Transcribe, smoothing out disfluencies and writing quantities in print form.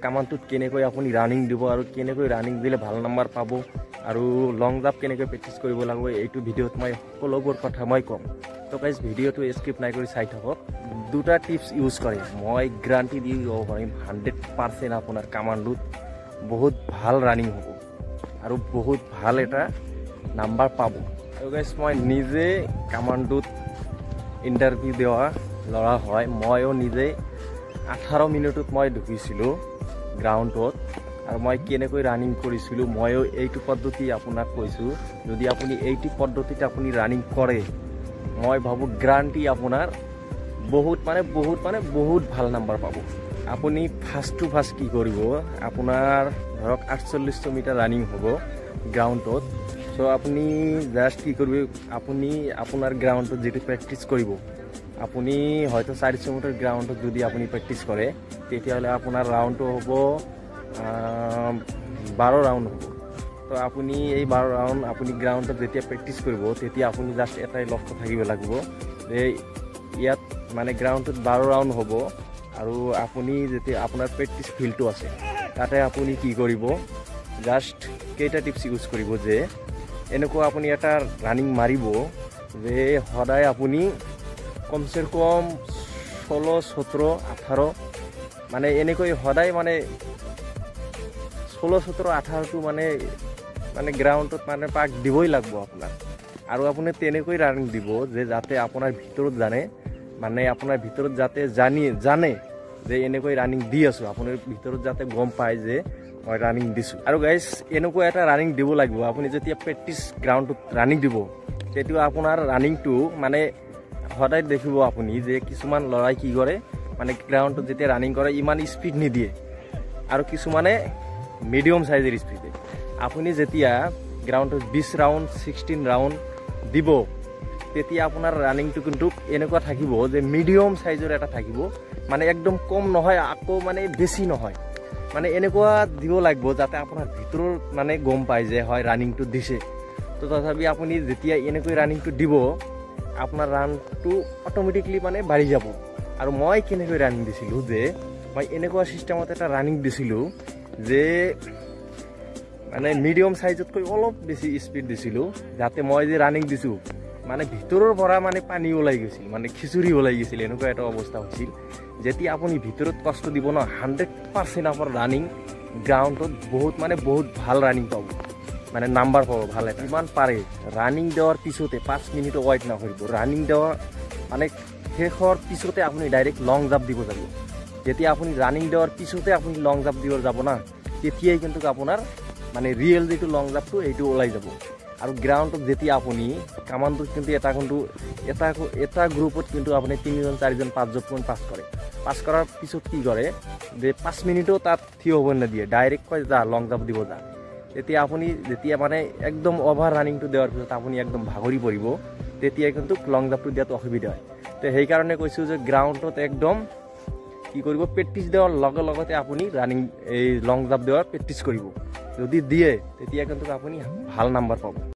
কামানটোত কেনেকৈ আপুনি ৰানিং দিব আৰু কেনেকৈ ৰানিং দিলে ভাল নাম্বাৰ পাব আৰু লং জাম্প কেনেকৈ প্ৰেক্টিছ কৰিব লাগিব এইটো ভিডিঅ'ত মই সকলোবোৰ কথা মই ক'ম। তো গাইজ ভিডিঅ'টো স্কিপ নাই কৰি চাই থাকক। দুটা টিপছ ইউজ কৰে মই গ্যাৰাণ্টি দি ক'ব পাৰিম 100% আপোনাৰ কামাণ্ডোত বহুত ভাল ৰানিং হ'ব আৰু বহুত ভাল এটা নাম্বাৰ পাব। তো গাইজ মই নিজে কামাণ্ডোত ইণ্টাৰভিউ দিয়া ল'ৰা হয়, ময়ো নিজে 18 মিনিটত মই ঢুকিছিলোঁ গ্ৰাউণ্ডত আৰু মই কেনেকৈ ৰানিং কৰিছিলোঁ ময়ো এইটো পদ্ধতি আপোনাক কৈছোঁ। যদি আপুনি এইটো পদ্ধতিত আপুনি ৰানিং কৰে মই ভাবোঁ গ্যাৰাণ্টি আপোনাৰ বহুত ভাল নাম্বাৰ পাব। আপুনি ফাৰ্ষ্ট কি কৰিব, আপোনাৰ ধৰক 48 মিটাৰ ৰানিং হ'ব গ্ৰাউণ্ডত। চ' আপুনি জাষ্ট কি কৰিব, আপুনি আপোনাৰ গ্ৰাউণ্ডত যিটো প্ৰেক্টিছ কৰিব, আপুনি হয়তো 400 মিটাৰ গ্ৰাউণ্ডত যদি আপুনি প্ৰেক্টিছ কৰে তেতিয়াহ'লে আপোনাৰ ৰাউণ্ডটো হ'ব 12 ৰাউণ্ড হ'ব। তো আপুনি এই 12 ৰাউণ্ড আপুনি গ্ৰাউণ্ডত যেতিয়া প্ৰেক্টিছ কৰিব তেতিয়া আপুনি জাষ্ট এটাই লক্ষ্য থাকিব লাগিব যে ইয়াত মানে গ্ৰাউণ্ডত 12 ৰাউণ্ড হ'ব আৰু আপুনি যেতিয়া আপোনাৰ প্ৰেক্টিছ ফিল্ডটো আছে তাতে আপুনি কি কৰিব, জাষ্ট কেইটা টিপছ ইউজ কৰিব যে এনেকুৱা আপুনি এটা ৰানিং মাৰিব যে সদায় আপুনি কমচে কম 16, 17, 18 মানে এনেকৈ সদায় মানে 16, 17, 18টো মানে গ্ৰাউণ্ডত মানে পাক দিবই লাগিব আপোনাৰ। আৰু আপুনি তেনেকৈ ৰানিং দিব যে যাতে আপোনাৰ ভিতৰত আপোনাৰ ভিতৰত যাতে জানে যে এনেকৈ ৰানিং দি আছোঁ, আপোনাৰ ভিতৰত যাতে গম পায় যে মই ৰানিং দিছোঁ। আৰু গাইজ এনেকুৱা এটা ৰানিং দিব লাগিব, আপুনি যেতিয়া প্ৰেক্টিছ গ্ৰাউণ্ডত ৰানিং দিব তেতিয়া আপোনাৰ ৰানিংটো মানে সদায় দেখিব আপুনি যে কিছুমান ল'ৰাই কি কৰে মানে গ্ৰাউণ্ডত যেতিয়া ৰানিং কৰে ইমান স্পীড নিদিয়ে আৰু কিছুমানে মিডিয়াম সাইজেৰ স্পিডে। আপুনি যেতিয়া গ্ৰাউণ্ডত 20 ৰাউণ্ড 16 ৰাউণ্ড দিব তেতিয়া আপোনাৰ ৰানিংটো কিন্তু এনেকুৱা থাকিব যে মিডিয়াম সাইজৰ এটা থাকিব, মানে একদম কম নহয় আকৌ মানে বেছি নহয়, মানে এনেকুৱা দিব লাগিব যাতে আপোনাৰ ভিতৰৰ মানে গম পায় যে হয় ৰানিংটো দিছে। তো তথাপি আপুনি যেতিয়া এনেকৈ ৰানিংটো দিব আপোনাৰ ৰানটো অট'মেটিকলি মানে বাঢ়ি যাব। আৰু মই কেনেকৈ ৰানিং দিছিলোঁ যে মই এনেকুৱা চিষ্টেমত এটা ৰানিং দিছিলোঁ যে মানে মিডিয়াম সাইজতকৈ অলপ বেছি স্পীড দিছিলোঁ যাতে মই যে ৰানিং দিছোঁ মানে ভিতৰৰ পৰা মানে পানী ওলাই গৈছিল, মানে খিচুৰি ওলাই গৈছিল, এনেকুৱা এটা অৱস্থা হৈছিল। যেতিয়া আপুনি ভিতৰত কষ্ট দিব ন 100% আপোনাৰ ৰানিং গ্ৰাউণ্ডত বহুত ভাল ৰানিং পাব, মানে নাম্বাৰ পাব ভাল এটা। যিমান পাৰে ৰানিং দেওয়াৰ পিছতে 5 মিনিট ৱেইট নকৰিব, ৰানিং দেওয়াৰ মানে শেষৰ পিছতে আপুনি ডাইৰেক্ট লং জাম্প দিব যাব। যেতিয়া আপুনি ৰানিং দেওয়াৰ পিছতে আপুনি লং জাম্প দিব যাব না তেতিয়াই কিন্তু আপোনাৰ মানে ৰিয়েল যিটো লং জাম্পটো এইটো ওলাই যাব। আৰু গ্ৰাউণ্ডত যেতিয়া আপুনি কামাণ্ডোত কিন্তু এটা গ্ৰুপত কিন্তু আপুনি 3জন 4জন 5জন পাছ কৰাৰ পিছত কি কৰে যে 5 মিনিটো তাত থিয় হ'ব নিদিয়ে, ডাইৰেক্ট কয় যা লং জাম্প দিব যা। তেতিয়া আপুনি যেতিয়া মানে একদম অভাৰ ৰানিংটো দেওয়াৰ পিছত আপুনি একদম ভাগৰি পৰিব তেতিয়া কিন্তু লং জাম্পটো দিয়াত অসুবিধা হয়। তো সেইকাৰণে কৈছোঁ যে গ্ৰাউণ্ডত একদম কি কৰিব, প্ৰেক্টিছ দেওয়াৰ লগতে আপুনি ৰানিং এই লং জাম্প দেওয়াৰ প্ৰেক্টিছ কৰিব। যদি দিয়ে তেতিয়া কিন্তু আপুনি ভাল নাম্বাৰ পাব।